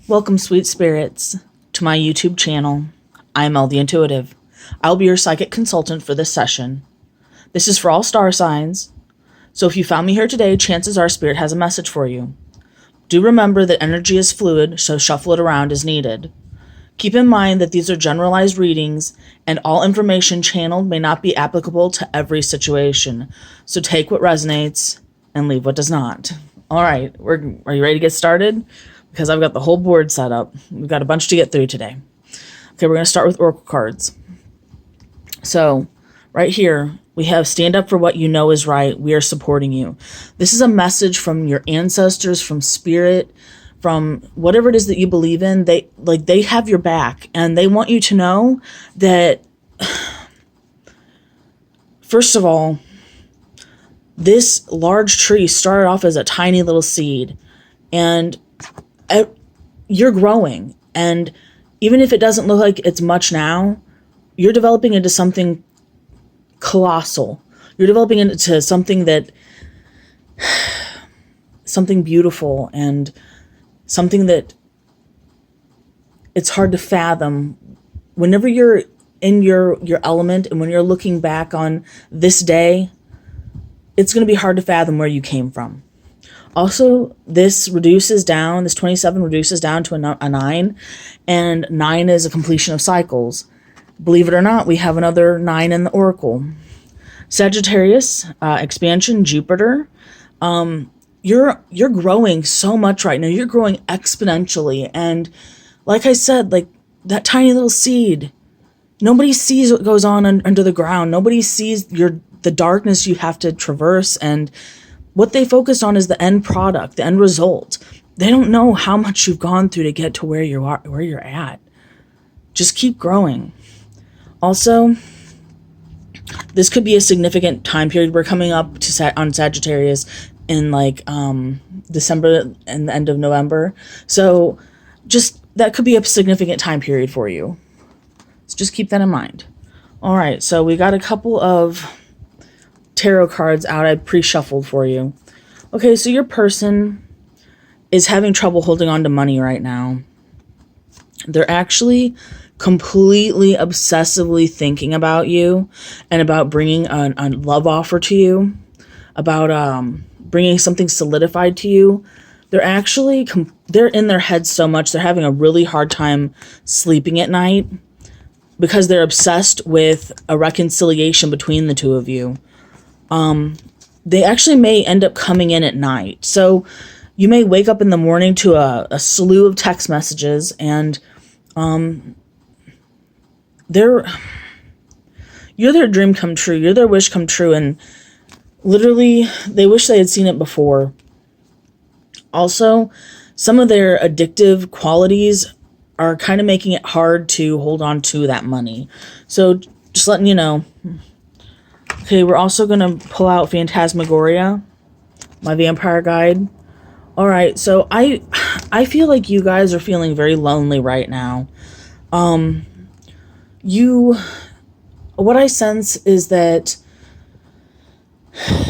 Welcome, sweet spirits, to my YouTube channel. I'm Elle the Intuitive. I'll be your psychic consultant for this session. This is for all star signs, so if you found me here today, chances are Spirit has a message for you. Do remember that energy is fluid, so shuffle it around as needed. Keep in mind that these are generalized readings, and all information channeled may not be applicable to every situation, so take what resonates and leave what does not. All right, are you ready to get started? Because I've got the whole board set up. We've got a bunch to get through today. Okay, we're going to start with Oracle cards. So, right here, we have stand up for what you know is right. We are supporting you. This is a message from your ancestors, from Spirit, from whatever it is that you believe in. They have your back, and they want you to know that, first of all, this large tree started off as a tiny little seed, and you're growing, and even if it doesn't look like it's much now, you're developing into something colossal. You're developing into something beautiful, and something that it's hard to fathom. Whenever you're in your element, and when you're looking back on this day, it's going to be hard to fathom where you came from. Also, this 27 reduces down to a 9, and 9 is a completion of cycles. Believe it or not, we have another 9 in the Oracle. Sagittarius, expansion, Jupiter. You're growing so much right now. You're growing exponentially, and like I said, like that tiny little seed, nobody sees what goes on under the ground. Nobody sees the darkness you have to traverse, and what they focus on is the end product, the end result. They don't know how much you've gone through to get to where you're at. Just keep growing. Also, this could be a significant time period. We're coming up to on Sagittarius in December and the end of November. So just that could be a significant time period for you. So just keep that in mind. All right, so we got a couple of tarot cards out. I pre-shuffled for you. Okay, so your person is having trouble holding on to money right now. They're actually completely obsessively thinking about you and about bringing a love offer to you, about bringing something solidified to you. They're actually they're in their heads so much, they're having a really hard time sleeping at night because they're obsessed with a reconciliation between the two of you. They actually may end up coming in at night. So you may wake up in the morning to a slew of text messages, and you're their dream come true. You're their wish come true, and literally they wish they had seen it before. Also, some of their addictive qualities are kind of making it hard to hold on to that money. So just letting you know. Okay, we're also going to pull out Phantasmagoria, my vampire guide. All right, so I feel like you guys are feeling very lonely right now. What I sense is that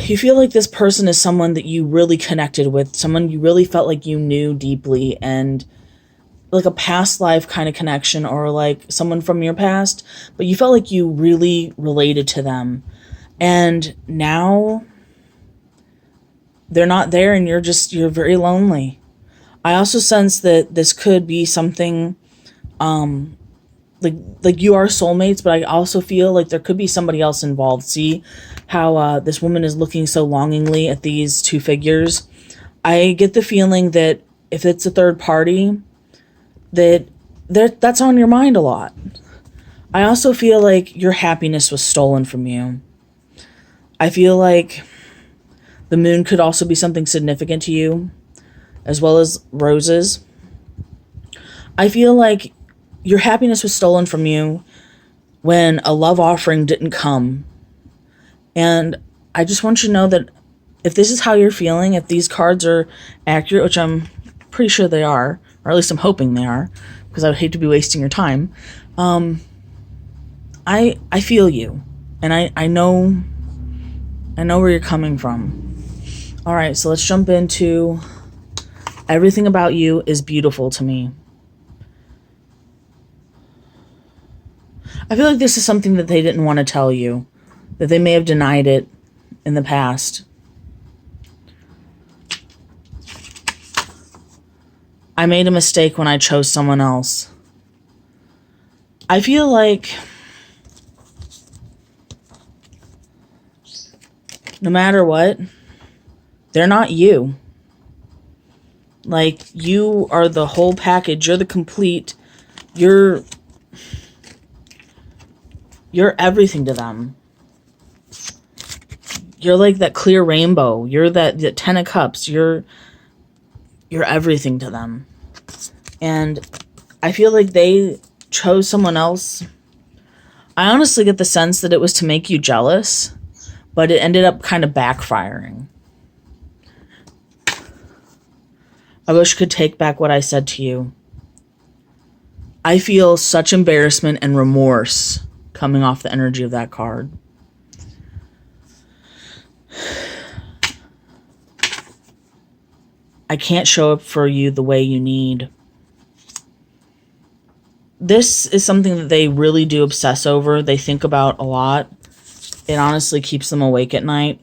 you feel like this person is someone that you really connected with, someone you really felt like you knew deeply, and like a past life kind of connection, or like someone from your past, but you felt like you really related to them. And now they're not there, and you're very lonely. I also sense that this could be something like you are soulmates, but I also feel like there could be somebody else involved. See how this woman is looking so longingly at these two figures? I get the feeling that if it's a third party, that's on your mind a lot. I also feel like your happiness was stolen from you. I feel like the moon could also be something significant to you, as well as roses. I feel like your happiness was stolen from you when a love offering didn't come. And I just want you to know that if this is how you're feeling, if these cards are accurate, which I'm pretty sure they are, or at least I'm hoping they are, because I would hate to be wasting your time, I feel you, and I know where you're coming from. All right, so let's jump into everything about you is beautiful to me. I feel like this is something that they didn't want to tell you, that they may have denied it in the past. I made a mistake when I chose someone else. I feel like no matter what, they're not you. Like, you are the whole package. You're the complete. You're everything to them. You're like that clear rainbow. You're that 10 of cups. You're everything to them. And I feel like they chose someone else. I honestly get the sense that it was to make you jealous, but it ended up kind of backfiring. I wish I could take back what I said to you. I feel such embarrassment and remorse coming off the energy of that card. I can't show up for you the way you need. This is something that they really do obsess over. They think about a lot. It honestly keeps them awake at night.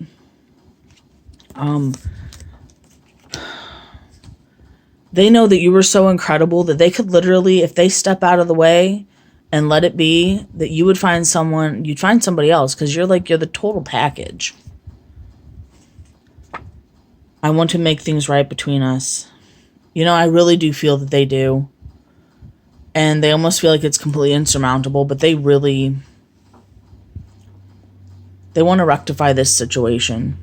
They know that you were so incredible that they could literally, if they step out of the way and let it be, that you would find someone, you'd find somebody else, because you're the total package. I want to make things right between us. You know, I really do feel that they do. And they almost feel like it's completely insurmountable, but they want to rectify this situation.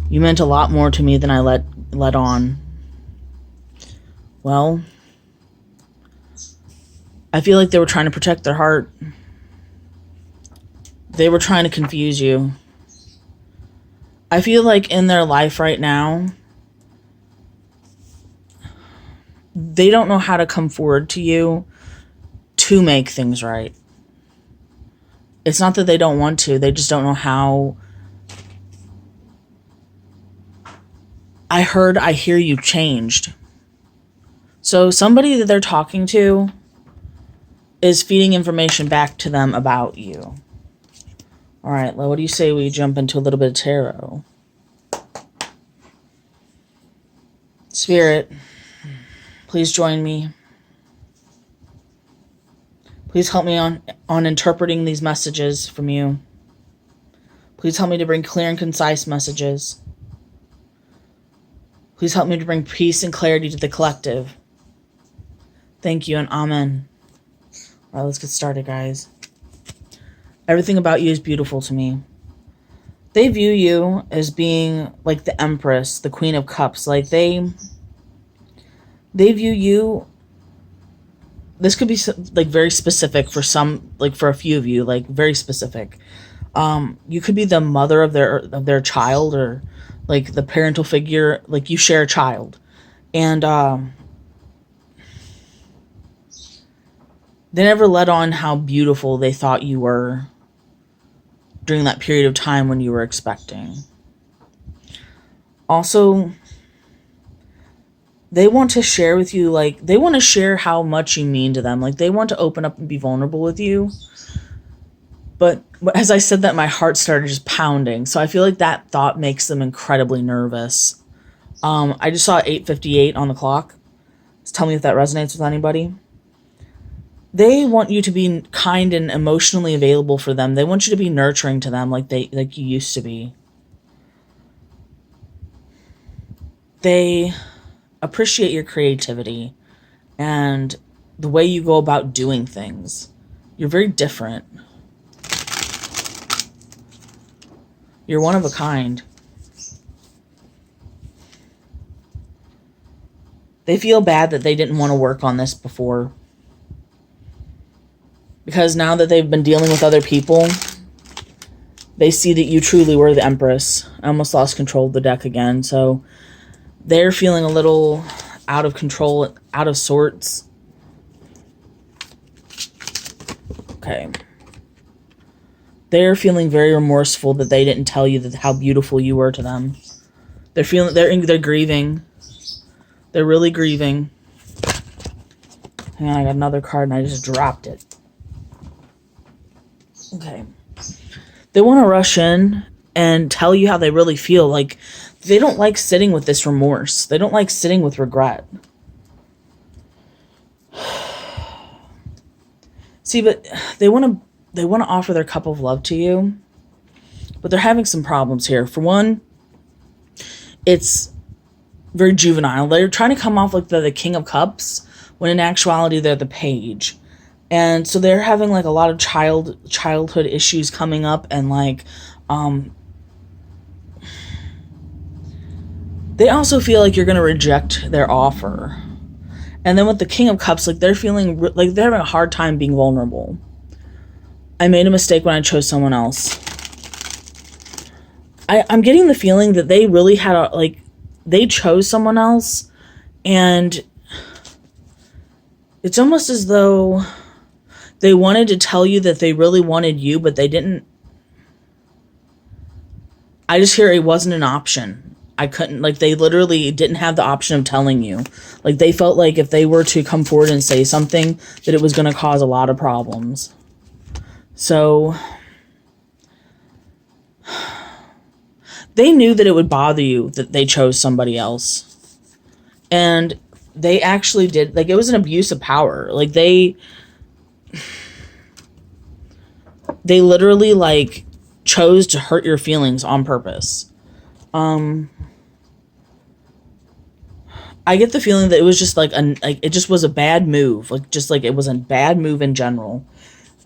You meant a lot more to me than I let on. Well, I feel like they were trying to protect their heart. They were trying to confuse you. I feel like in their life right now, they don't know how to come forward to you to make things right. It's not that they don't want to, they just don't know how. I hear you changed. So somebody that they're talking to is feeding information back to them about you. All right, what do you say we jump into a little bit of tarot? Spirit, please join me. Please help me on interpreting these messages from you. Please help me to bring clear and concise messages. Please help me to bring peace and clarity to the collective. Thank you and amen. All right, let's get started, guys. Everything about you is beautiful to me. They view you as being like the Empress, the Queen of Cups. Like they view you. This could be like very specific for some, like for a few of you, like very specific. You could be the mother of their child, or like the parental figure. Like you share a child, and they never let on how beautiful they thought you were during that period of time when you were expecting. Also, they want to share with you, like, they want to share how much you mean to them. Like, they want to open up and be vulnerable with you. But as I said that, my heart started just pounding. So I feel like that thought makes them incredibly nervous. I just saw 8:58 on the clock. Just tell me if that resonates with anybody. They want you to be kind and emotionally available for them. They want you to be nurturing to them like you used to be. They appreciate your creativity and the way you go about doing things. You're very different. You're one of a kind. They feel bad that they didn't want to work on this before. Because now that they've been dealing with other people, they see that you truly were the Empress. I almost lost control of the deck again. So they're feeling a little out of control, out of sorts. Okay. They're feeling very remorseful that they didn't tell you that how beautiful you were to them. They're grieving. They're really grieving. Hang on, I got another card and I just dropped it. Okay. They want to rush in and tell you how they really feel. Like, they don't like sitting with this remorse. They don't like sitting with regret. See, but they want to offer their cup of love to you, but they're having some problems here. For one, it's very juvenile. They're trying to come off like they're the King of Cups, when in actuality they're the Page. And so they're having like a lot of childhood issues coming up, and like they also feel like you're going to reject their offer. And then with the King of Cups, like they're feeling like they're having a hard time being vulnerable. I made a mistake when I chose someone else. I'm getting the feeling that they really had they chose someone else, and it's almost as though they wanted to tell you that they really wanted you, but they didn't. I just hear it wasn't an option. I couldn't, like, they literally didn't have the option of telling you. Like, they felt like if they were to come forward and say something, that it was going to cause a lot of problems. So they knew that it would bother you that they chose somebody else. And they actually did, like, it was an abuse of power. Like, they literally, like, chose to hurt your feelings on purpose. I get the feeling that it was just it just was a bad move. Like, just like it was a bad move in general.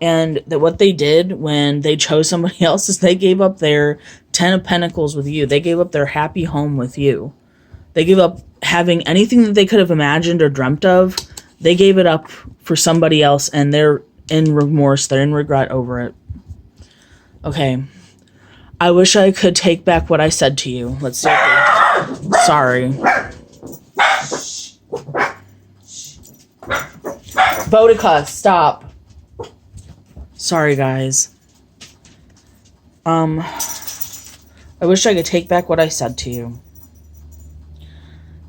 And that what they did when they chose somebody else is they gave up their 10 of Pentacles with you. They gave up their happy home with you. They gave up having anything that they could have imagined or dreamt of. They gave it up for somebody else, and they're in remorse. They're in regret over it. Okay. I wish I could take back what I said to you. Let's see. Sorry. Boudica, stop. Sorry, guys. I wish I could take back what I said to you.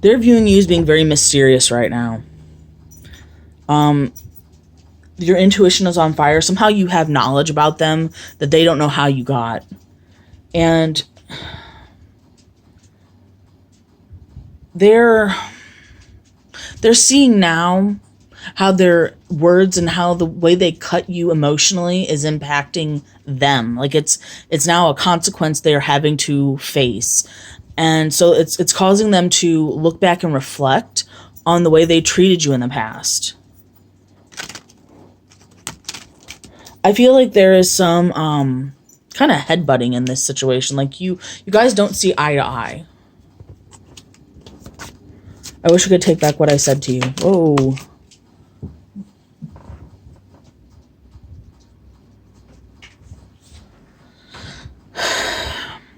They're viewing you as being very mysterious right now. Your intuition is on fire. Somehow you have knowledge about them that they don't know how you got. And they're seeing now how their words and how the way they cut you emotionally is impacting them. Like, it's now a consequence they're having to face. And so it's causing them to look back and reflect on the way they treated you in the past. I feel like there is some kind of headbutting in this situation. Like, you guys don't see eye to eye. I wish I could take back what I said to you. Whoa.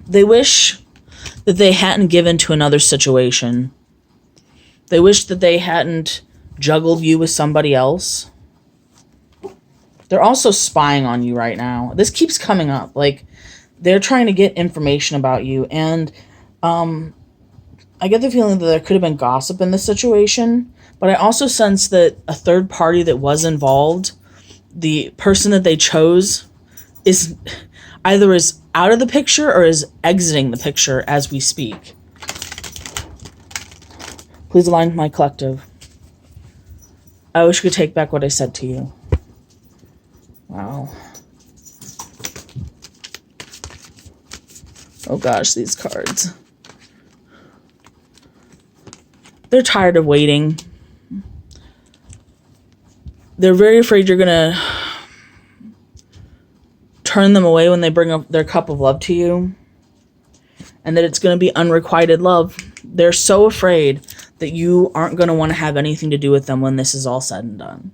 They wish that they hadn't given to another situation. They wish that they hadn't juggled you with somebody else. They're also spying on you right now. This keeps coming up. Like, they're trying to get information about you. And I get the feeling that there could have been gossip in this situation. But I also sense that a third party that was involved, the person that they chose, is either is out of the picture or is exiting the picture as we speak. Please align with my collective. I wish I could take back what I said to you. Wow. Oh gosh, these cards. They're tired of waiting. They're very afraid you're going to turn them away when they bring up their cup of love to you. And that it's going to be unrequited love. They're so afraid that you aren't going to want to have anything to do with them when this is all said and done.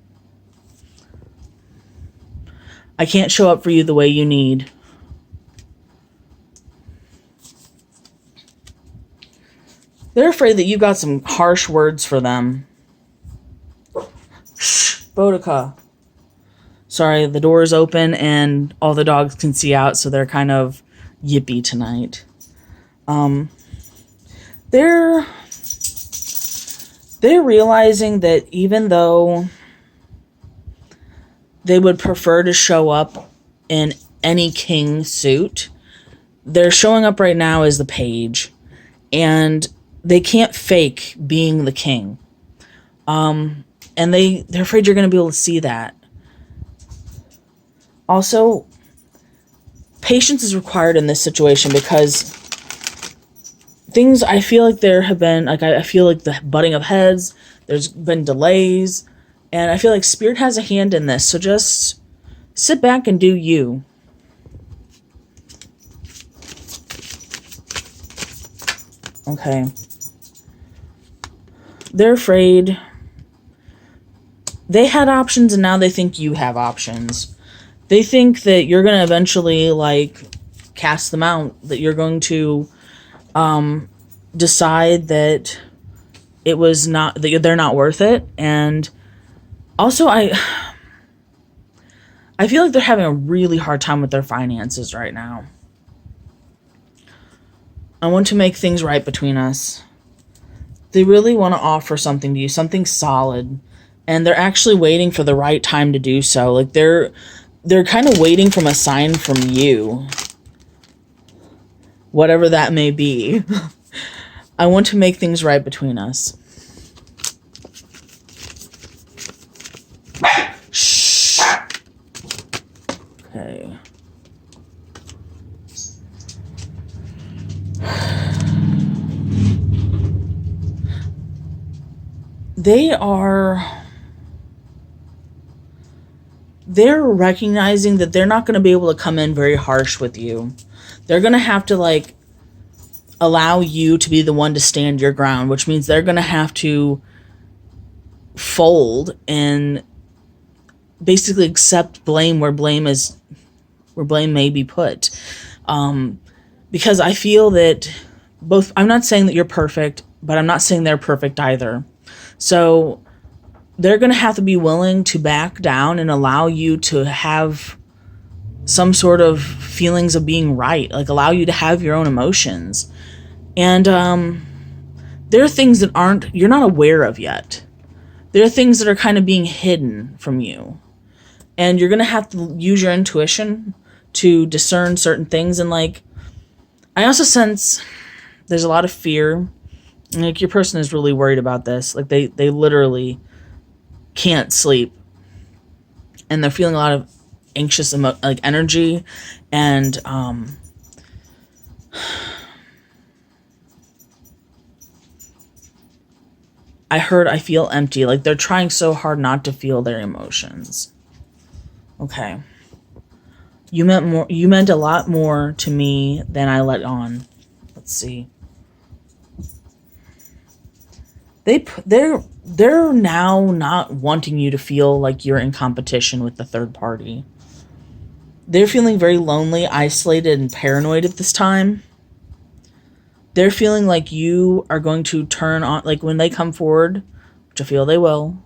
I can't show up for you the way you need. They're afraid that you got some harsh words for them. Shh, Boudica. Sorry, the door is open and all the dogs can see out, so they're kind of yippy tonight. They're realizing that even though they would prefer to show up in any king suit. They're showing up right now as the page, and they can't fake being the king. And they're afraid you're going to be able to see that. Also, patience is required in this situation because things, I feel like there have been, like, I feel like the butting of heads, there's been delays, and I feel like Spirit has a hand in this. So just sit back and do you. Okay. They're afraid. They had options and now they think you have options. They think that you're going to eventually, like, cast them out. That you're going to decide that it was not, that they're not worth it. And also, I feel like they're having a really hard time with their finances right now. I want to make things right between us. They really want to offer something to you, something solid. And they're actually waiting for the right time to do so. Like, they're kind of waiting from a sign from you. Whatever that may be. I want to make things right between us. Shh. Okay. They're recognizing that they're not going to be able to come in very harsh with you. They're going to have to, like, allow you to be the one to stand your ground, which means they're going to have to fold and basically accept blame where blame may be put. Because I feel that I'm not saying that you're perfect, but I'm not saying they're perfect either. So they're going to have to be willing to back down and allow you to have some sort of feelings of being right, like allow you to have your own emotions. And there are things that you're not aware of yet. There are things that are kind of being hidden from you. And you're going to have to use your intuition to discern certain things. And, like, I also sense there's a lot of fear. Like, your person is really worried about this. Like, they literally can't sleep. And they're feeling a lot of anxious energy. And I feel empty. Like, they're trying so hard not to feel their emotions. Okay. You meant a lot more to me than I let on. Let's see. They're now not wanting you to feel like you're in competition with the third party. They're feeling very lonely, isolated, and paranoid at this time. They're feeling like you are going to turn on, like, when they come forward, which I feel they will.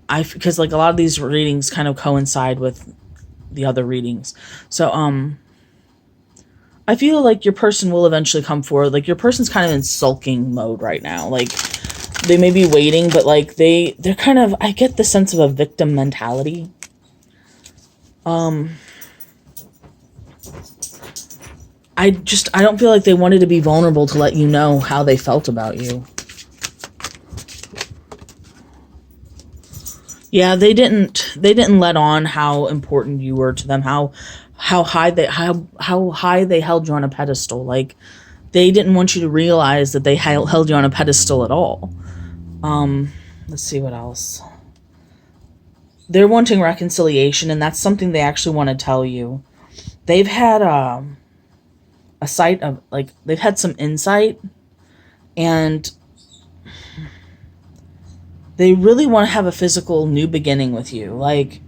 Because, like, a lot of these readings kind of coincide with the other readings. So, I feel like your person will eventually come forward. Like, your person's kind of in sulking mode right now. Like, they may be waiting, but, like, they're kind of, I get the sense of a victim mentality. I don't feel like they wanted to be vulnerable to let you know how they felt about you. Yeah, they didn't let on how important you were to them, how high they held you on a pedestal. Like, they didn't want you to realize that they held you on a pedestal at all. Let's see what else. They're wanting reconciliation, and that's something they actually want to tell you. They've had a sight of, like, they've had some insight, and they really want to have a physical new beginning with you. Like,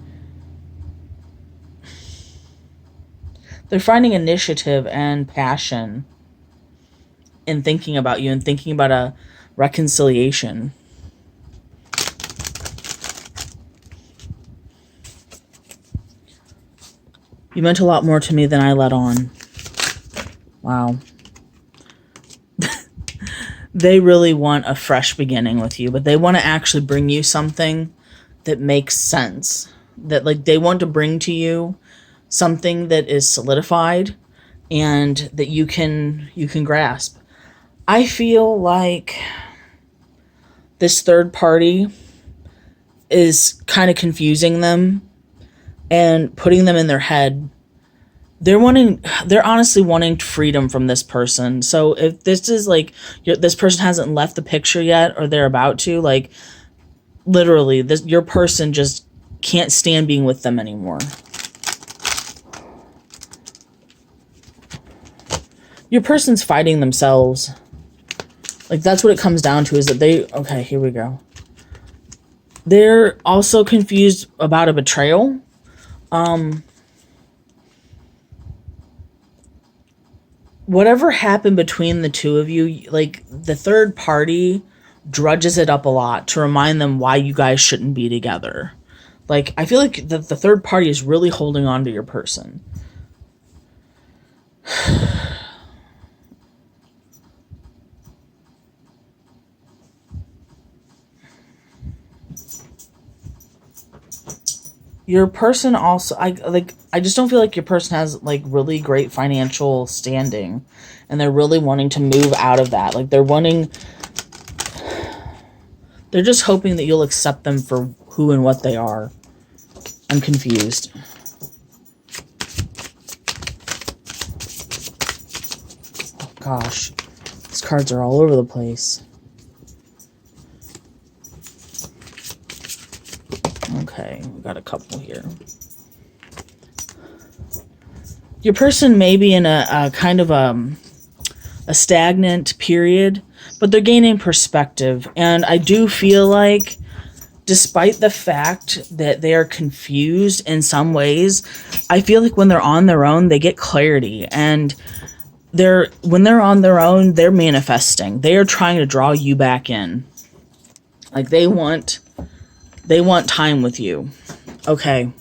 they're finding initiative and passion in thinking about you and thinking about a reconciliation. You meant a lot more to me than I let on. Wow. They really want a fresh beginning with you, but they want to actually bring you something that makes sense. That, like, they want to bring to you something that is solidified and that you can grasp. I feel like this third party is kind of confusing them and putting them in their head. They're honestly wanting freedom from this person. So if this is like, this person hasn't left the picture yet, or they're about to, like, literally, your person just can't stand being with them anymore. Your person's fighting themselves. Like, that's what it comes down to, is that okay, here we go. They're also confused about a betrayal. Whatever happened between the two of you, like, the third party drudges it up a lot to remind them why you guys shouldn't be together. Like, I feel like the third party is really holding on to your person. Your person also, I just don't feel like your person has, like, really great financial standing, and they're really wanting to move out of that. Like, they're just hoping that you'll accept them for who and what they are. I'm confused. Oh gosh, these cards are all over the place. Okay, we got a couple here. Your person may be in a kind of a stagnant period, but they're gaining perspective. And I do feel like, despite the fact that they are confused in some ways, I feel like when they're on their own, they get clarity. And when they're on their own, they're manifesting. They are trying to draw you back in. Like, they want time with you. Okay.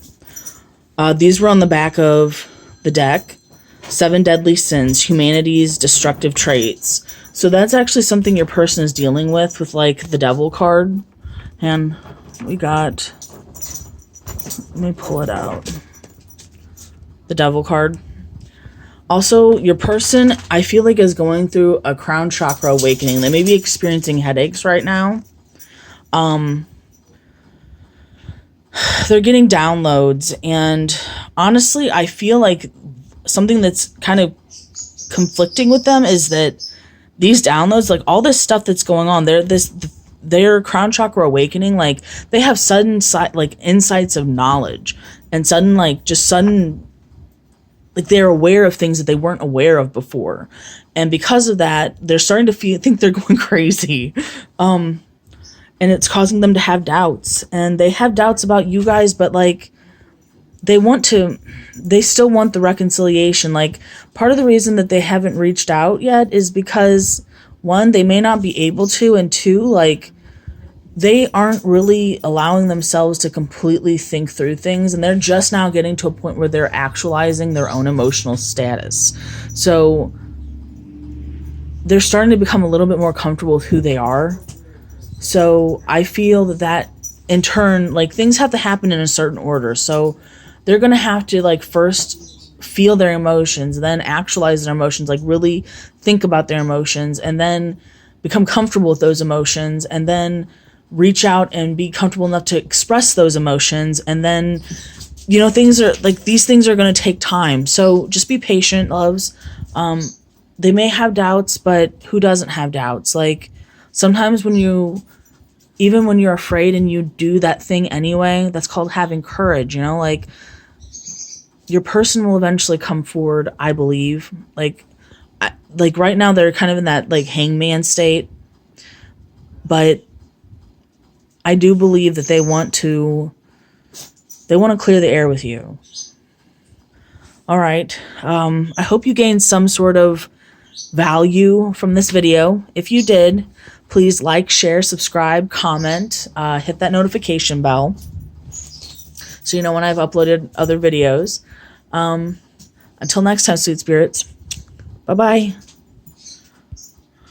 These were on the back of the deck. 7 deadly sins, humanity's destructive traits. So that's actually something your person is dealing with, like, the devil card. And we got, let me pull it out. The devil card. Also, your person, I feel like, is going through a crown chakra awakening. They may be experiencing headaches right now. They're getting downloads, and honestly, I feel like something that's kind of conflicting with them is that these downloads, like, all this stuff that's going on, their crown chakra awakening, like, they have sudden insights of knowledge, and sudden, like, they're aware of things that they weren't aware of before, and because of that, they're starting to think they're going crazy. And it's causing them to have doubts. And they have doubts about you guys, but, like, they still want the reconciliation. Like, part of the reason that they haven't reached out yet is because, 1, they may not be able to, and 2, like, they aren't really allowing themselves to completely think through things, and they're just now getting to a point where they're actualizing their own emotional status. So they're starting to become a little bit more comfortable with who they are. So I feel that in turn, like, things have to happen in a certain order. So they're going to have to, like, first feel their emotions, then actualize their emotions, like, really think about their emotions, and then become comfortable with those emotions, and then reach out and be comfortable enough to express those emotions. And then, you know, these things are going to take time. So just be patient, loves. They may have doubts, but who doesn't have doubts? Like, sometimes even when you're afraid and you do that thing anyway, that's called having courage, you know? Like, your person will eventually come forward, I believe. Like right now they're kind of in that, like, hangman state. But I do believe that they want to clear the air with you. All right. I hope you gained some sort of value from this video. If you did, please like, share, subscribe, comment, hit that notification bell so you know when I've uploaded other videos. Until next time, sweet spirits. Bye-bye.